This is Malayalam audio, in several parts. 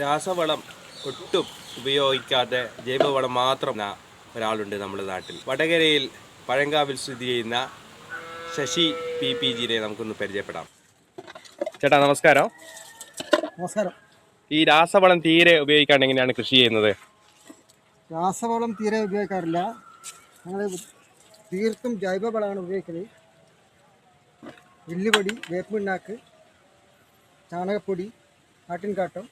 രാസവളം ഒട്ടും ഉപയോഗിക്കാതെ ജൈവവളം മാത്രം ഒരാളുണ്ട് നമ്മുടെ നാട്ടിൽ. വടകരയിൽ പഴങ്കാവിൽ സ്ഥിതി ചെയ്യുന്ന ശശി PPജിനെ നമുക്കൊന്ന് പരിചയപ്പെടാം. ചേട്ടാ നമസ്കാരം. നമസ്കാരം. ഈ രാസവളം തീരെ ഉപയോഗിക്കാണ്ട് എങ്ങനെയാണ് കൃഷി ചെയ്യുന്നത്? രാസവളം തീരെ ഉപയോഗിക്കാറില്ല. ഞങ്ങൾ തീർത്തും ജൈവവളമാണ് ഉപയോഗിക്കുന്നത്. എല്ലുപൊടി, വേപ്പിണ്ണാക്ക്, ചാണകപ്പൊടി, ആട്ടിൻകാട്ടം,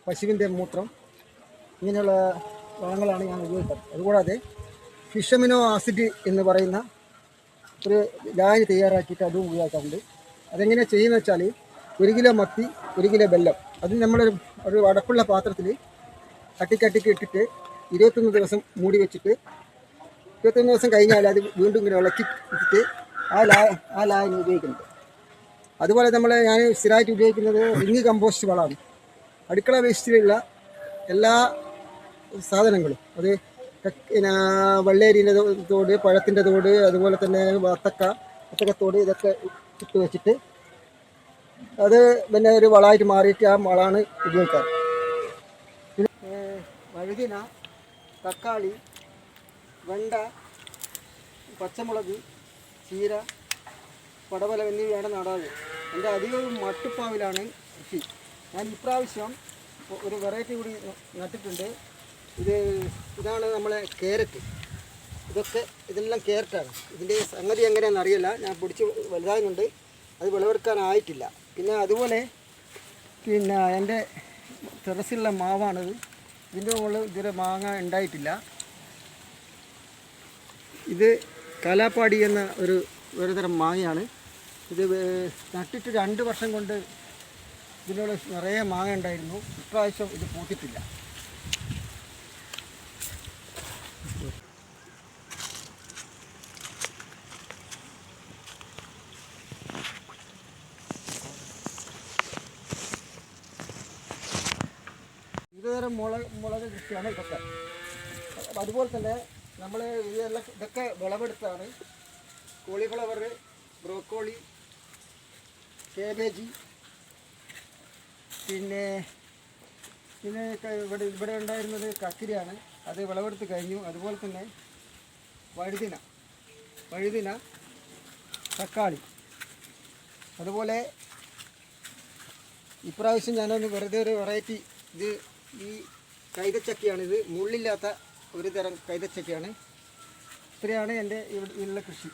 പശുവിൻ്റെ മൂത്രം, ഇങ്ങനെയുള്ള വളങ്ങളാണ് ഞാൻ ഉപയോഗിക്കുന്നത്. അതുകൂടാതെ ഫിഷ് അമിനോ ആസിഡ് എന്ന് പറയുന്ന ഒരു ലായനി തയ്യാറാക്കിയിട്ട് അതും ഉപയോഗിക്കാറുണ്ട്. അതെങ്ങനെയാണ് ചെയ്യുന്നത് വെച്ചാൽ 1 കിലോ മത്തി, 1 കിലോ വെല്ലം, അത് ഒരു അടപ്പുള്ള പാത്രത്തിൽ കട്ടിക്കട്ടിക്ക് ഇട്ടിട്ട് 21 ദിവസം മൂടി വെച്ചിട്ട് 21 ദിവസം കഴിഞ്ഞാൽ അത് വീണ്ടും ഇങ്ങനെ ഇളക്കി ഇട്ടിട്ട് ആ ലായനി ഉപയോഗിക്കുന്നത്. അതുപോലെ ഞാൻ സ്ഥിരമായിട്ട് ഉപയോഗിക്കുന്നത് റിങ് കമ്പോസ്റ്റ് വളമാണ്. അടുക്കള വേസ്റ്റിലുള്ള എല്ലാ സാധനങ്ങളും, അത് വെള്ളേരിൻ്റെ തോട്, പഴത്തിൻ്റെ തോട്, അതുപോലെ തന്നെ വത്തക്കത്തോട്, ഇതൊക്കെ ഇട്ട് വെച്ചിട്ട് അത് പിന്നെ ഒരു വളമായിട്ട് മാറിയിട്ട് ആ വളമാണ് ഉപയോഗിക്കാറ്. പിന്നെ വഴുതിന, തക്കാളി, വെണ്ട, പച്ചമുളക്, ചീര, പടവലം എന്നിവയാണ് നടാറ്. എൻ്റെ അധികവും മട്ടുപ്പാവിലാണ് കൃഷി. ഞാൻ ഇപ്രാവശ്യം ഒരു വെറൈറ്റി കൂടി നട്ടിട്ടുണ്ട്. ഇതാണ് നമ്മളെ ക്യാരറ്റ്. ഇതെല്ലാം ക്യാരറ്റാണ്. ഇതിൻ്റെ സംഗതി എങ്ങനെയാണെന്ന് അറിയില്ല. ഞാൻ പിടിച്ച് വലുതാകുന്നുണ്ട്, അത് വിളവെടുക്കാനായിട്ടില്ല. പിന്നെ അതുപോലെ എൻ്റെ ടെറസിലുള്ള മാവാണിത്. ഇതിൻ്റെ മുകളിൽ ഇതുവരെ മാങ്ങ ഉണ്ടായിട്ടില്ല. ഇത് കാലാപ്പാടി എന്ന ഒരു തരം മാങ്ങയാണ്. ഇത് നട്ടിട്ട് 2 വർഷം കൊണ്ട് ഇതിനോട് നിറയെ മാങ്ങ ഉണ്ടായിരുന്നു. ഇപ്രാവശ്യം ഇത് പൂത്തിട്ടില്ല. ഇതുതരം മുളക് കൃഷിയാണ് ഇതൊക്കെ. അതുപോലെ തന്നെ നമ്മൾ ഇതൊക്കെ വിളവെടുത്താണ്. കോളിഫ്ലവർ, ബ്രോക്കോളി, കേബേജ്, പിന്നെ ഇവിടെ ഉണ്ടായിരുന്നത് കക്കിരിയാണ്. അത് വിളവെടുത്ത് കഴിഞ്ഞു. അതുപോലെ തന്നെ വഴുതിന, തക്കാളി. അതുപോലെ ഇപ്രാവശ്യം ഞാനൊന്ന് വെറുതെ ഒരു വെറൈറ്റി, ഈ കൈതച്ചക്കയാണ്. ഇത് മുള്ളില്ലാത്ത ഒരു തരം കൈതച്ചക്കയാണ്. ഇത്രയാണ് എൻ്റെ ഇവിടെയുള്ള കൃഷി.